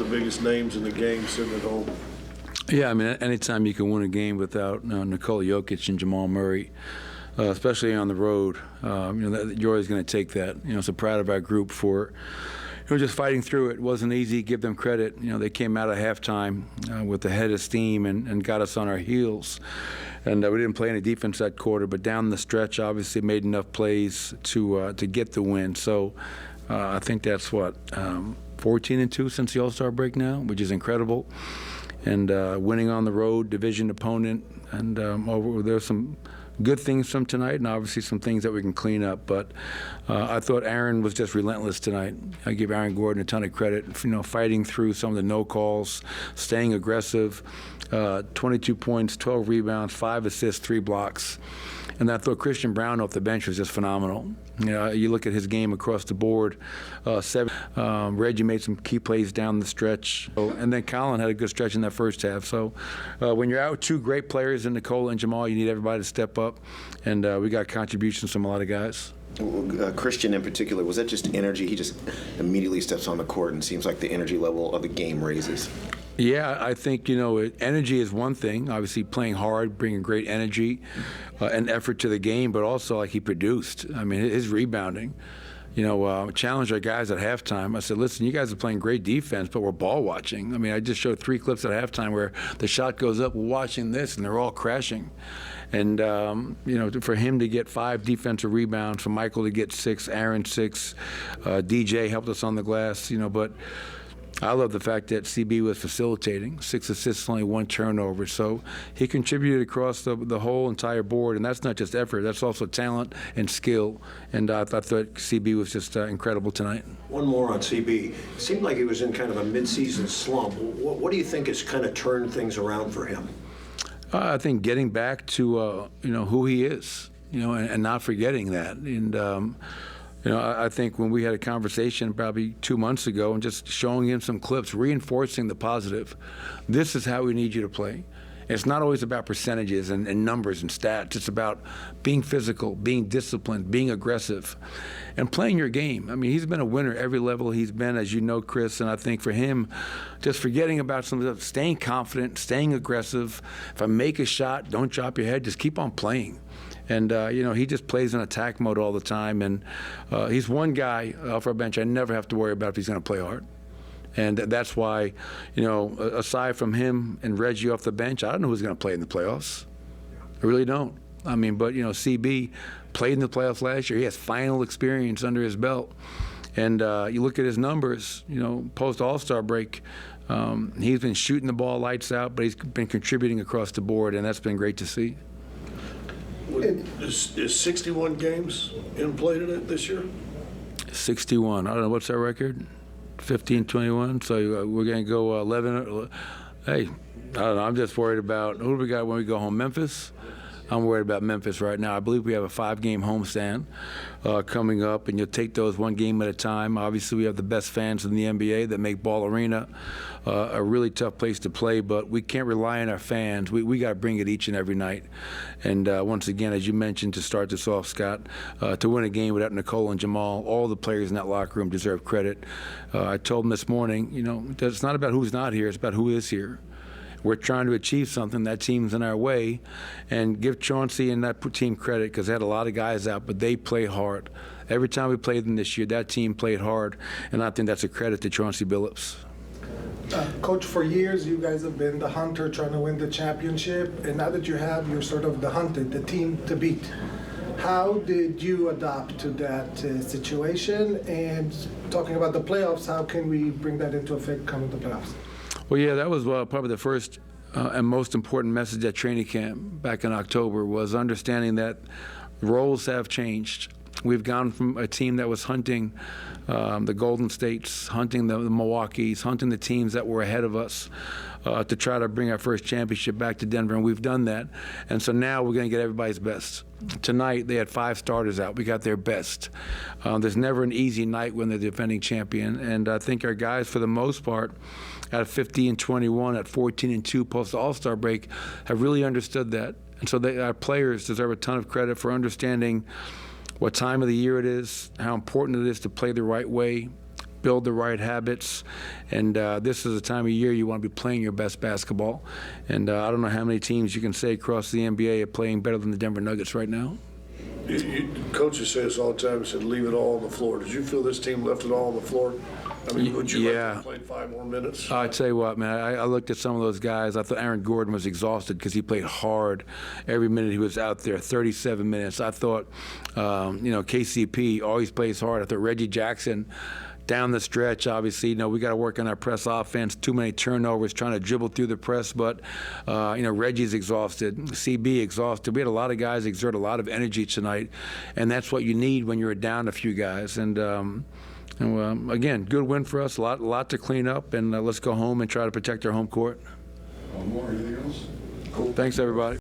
biggest names in the game sitting at home. Yeah, I mean, anytime you can win a game without Nikola Jokic and Jamal Murray, especially on the road, you're always going to take that. So proud of our group for just fighting through it. It wasn't easy. Give them credit. They came out of halftime with the head of steam and got us on our heels. And we didn't play any defense that quarter, but down the stretch, obviously made enough plays to get the win. So I think that's 14-2 since the All-Star break now, which is incredible. And winning on the road, division opponent, and there's some good things from tonight, and obviously some things that we can clean up. But I thought Aaron was just relentless tonight. I give Aaron Gordon a ton of credit, fighting through some of the no calls, staying aggressive. 22 points, 12 rebounds, 5 assists, 3 blocks. And I thought Christian Braun off the bench was just phenomenal. You look at his game across the board. Reggie made some key plays down the stretch. And then Colin had a good stretch in that first half. So when you're out with 2 great players in Nikola and Jamal, you need everybody to step up. And we got contributions from a lot of guys. Christian in particular, was that just energy? He just immediately steps on the court and seems like the energy level of the game raises. Yeah, I think, energy is one thing. Obviously playing hard, bringing great energy and effort to the game, but also like he produced. I mean, his rebounding. Challenged our guys at halftime. I said, listen, you guys are playing great defense, but we're ball watching. I mean, I just showed 3 clips at halftime where the shot goes up, we're watching this, and they're all crashing. And, for him to get 5 defensive rebounds, for Michael to get 6, Aaron 6, DJ helped us on the glass, but I love the fact that CB was facilitating, 6 assists, only 1 turnover. So he contributed across the whole entire board, and that's not just effort, that's also talent and skill. And I thought CB was just incredible tonight. One more on CB. It seemed like he was in kind of a mid-season slump. What do you think has kind of turned things around for him? I think getting back to who he is, and not forgetting that. And I think when we had a conversation probably 2 months ago and just showing him some clips, reinforcing the positive, this is how we need you to play. It's not always about percentages and numbers and stats. It's about being physical, being disciplined, being aggressive, and playing your game. I mean, he's been a winner every level he's been, as you know, Chris, and I think for him, just forgetting about some stuff, staying confident, staying aggressive. If I make a shot, don't drop your head, just keep on playing. And, he just plays in attack mode all the time. And he's one guy off our bench I never have to worry about if he's going to play hard. And that's why, aside from him and Reggie off the bench, I don't know who's going to play in the playoffs. I really don't. I mean, but, CB played in the playoffs last year. He has final experience under his belt. And you look at his numbers, post-All-Star break, he's been shooting the ball lights out, but he's been contributing across the board, and that's been great to see. Is 61 games in play this year? 61. I don't know. What's our record? 15-21. So we're going to go 11. Hey, I don't know. I'm just worried about who do we got when we go home? Memphis? I'm worried about Memphis right now. I believe we have a 5-game homestand coming up, and you'll take those one game at a time. Obviously, we have the best fans in the NBA that make Ball Arena a really tough place to play, but we can't rely on our fans. We got to bring it each and every night. And once again, as you mentioned to start this off, Scott, to win a game without Nikola and Jamal, all the players in that locker room deserve credit. I told them this morning, it's not about who's not here, it's about who is here. We're trying to achieve something. That team's in our way. And give Chauncey and that team credit because they had a lot of guys out, but they played hard. Every time we played them this year, that team played hard. And I think that's a credit to Chauncey Billups. Coach, for years you guys have been the hunter trying to win the championship. And now that you're sort of the hunted, the team to beat. How did you adapt to that situation? And talking about the playoffs, how can we bring that into effect coming to the playoffs? Well, yeah, that was probably the first and most important message at training camp back in October was understanding that roles have changed. We've gone from a team that was hunting the Golden States, hunting the Milwaukees, hunting the teams that were ahead of us to try to bring our first championship back to Denver, and we've done that. And so now we're going to get everybody's best. Tonight, they had 5 starters out. We got their best. There's never an easy night when they're defending champion, and I think our guys, for the most part, at 50-21, at 14-2 post All-Star break, have really understood that. And so our players deserve a ton of credit for understanding what time of the year it is, how important it is to play the right way, build the right habits, and this is the time of year you want to be playing your best basketball. And I don't know how many teams you can say across the NBA are playing better than the Denver Nuggets right now. Coaches say this all the time, said leave it all on the floor. Did you feel this team left it all on the floor? I mean, would you like to have played 5 more minutes? I tell you what, man, I looked at some of those guys. I thought Aaron Gordon was exhausted because he played hard every minute he was out there, 37 minutes. I thought, KCP always plays hard. I thought Reggie Jackson, down the stretch, obviously, we got to work on our press offense. Too many turnovers, trying to dribble through the press. But, Reggie's exhausted. CB exhausted. We had a lot of guys exert a lot of energy tonight, and that's what you need when you're down a few guys. And again, good win for us. A lot to clean up, and let's go home and try to protect our home court. One more. Anything else? Cool. Thanks, everybody.